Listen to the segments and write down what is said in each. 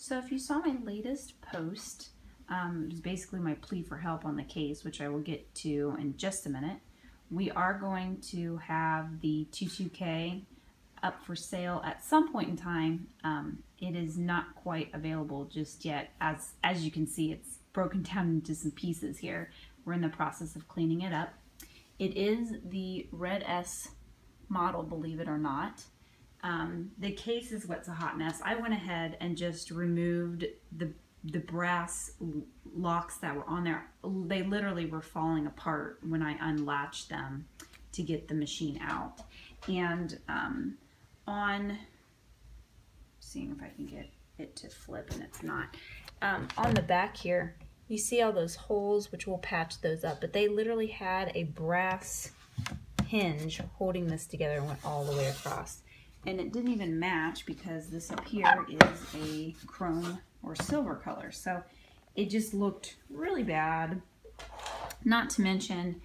So if you saw my latest post, it was basically my plea for help on the case, which I will get to in just a minute. We are going to have the 22K up for sale at some point in time. It is not quite available just yet. As you can see, it's broken down into some pieces here. We're in the process of cleaning it up. It is the Red S model, believe it or not. The case is what's a hot mess. I went ahead and just removed the brass locks that were on there. They literally were falling apart when I unlatched them to get the machine out. And seeing if I can get it to flip, and it's not. On the back here, you see all those holes, which we'll patch those up, but they literally had a brass hinge holding this together and went all the way across. And it didn't even match because this up here is a chrome or silver color. So it just looked really bad. Not to mention,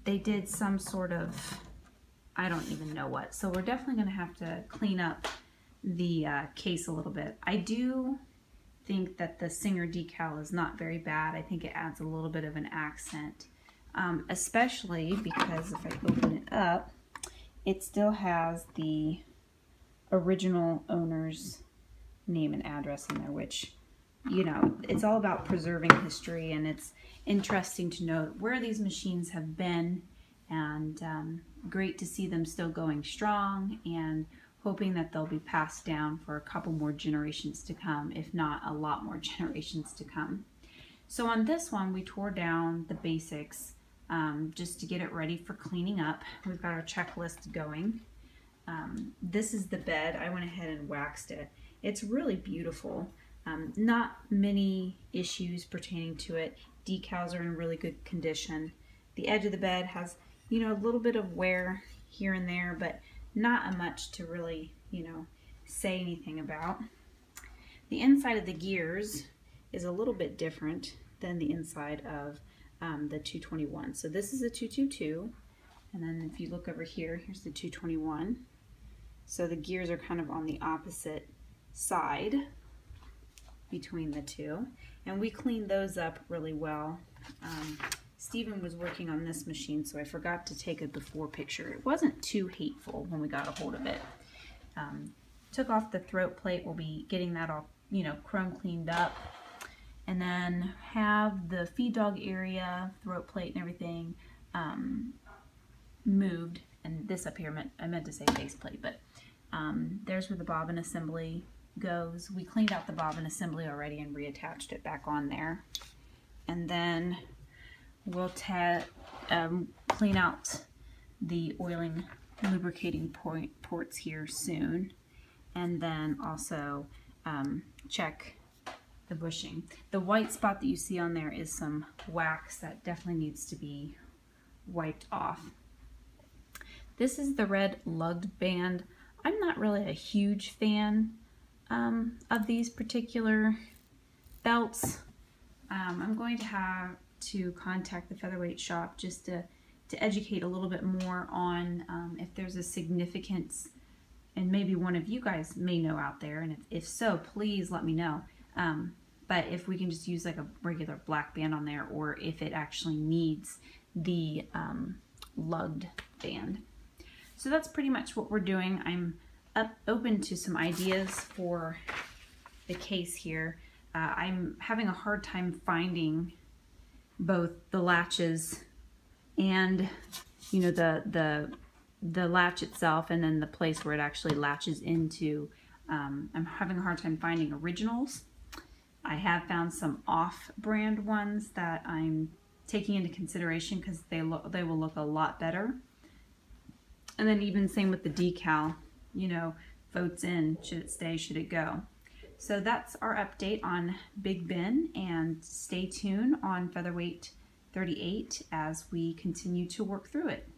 they did some sort of, I don't even know what. So we're definitely going to have to clean up the case a little bit. I do think that the Singer decal is not very bad. I think it adds a little bit of an accent, especially because if I open it up, it still has the original owner's name and address in there, which, you know, it's all about preserving history, and it's interesting to note where these machines have been, and great to see them still going strong, and hoping that they'll be passed down for a couple more generations to come, if not a lot more generations to come. So on this one, we tore down the basics just to get it ready for cleaning up. We've got our checklist going. This is the bed. I went ahead and waxed it. It's really beautiful. Not many issues pertaining to it. Decals are in really good condition. The edge of the bed has, you know, a little bit of wear here and there, but not much to really, you know, say anything about. The inside of the gears is a little bit different than the inside of the 221. So this is a 222, and then if you look over here, here's the 221. So the gears are kind of on the opposite side between the two, and we cleaned those up really well. Stephen was working on this machine, so I forgot to take a before picture. It wasn't too hateful when we got a hold of it. Took off the throat plate. We'll be getting that all, you know, chrome cleaned up. And then have the feed dog area, throat plate and everything moved. And this up here, I meant to say faceplate, but there's where the bobbin assembly goes. We cleaned out the bobbin assembly already and reattached it back on there. And then we'll clean out the oiling lubricating ports here soon. And then also check the bushing. The white spot that you see on there is some wax that definitely needs to be wiped off. This is the red lugged band. I'm not really a huge fan of these particular belts. I'm going to have to contact the Featherweight shop just to educate a little bit more on if there's a significance, and maybe one of you guys may know out there, and if so, please let me know. But if we can just use like a regular black band on there, or if it actually needs the lugged band. So that's pretty much what we're doing. I'm open to some ideas for the case here. I'm having a hard time finding both the latches and, you know, the latch itself, and then the place where it actually latches into. I'm having a hard time finding originals. I have found some off-brand ones that I'm taking into consideration because they will look a lot better. And then even same with the decal, you know, votes in, should it stay, should it go. So that's our update on Big Ben, and stay tuned on Featherweight 38 as we continue to work through it.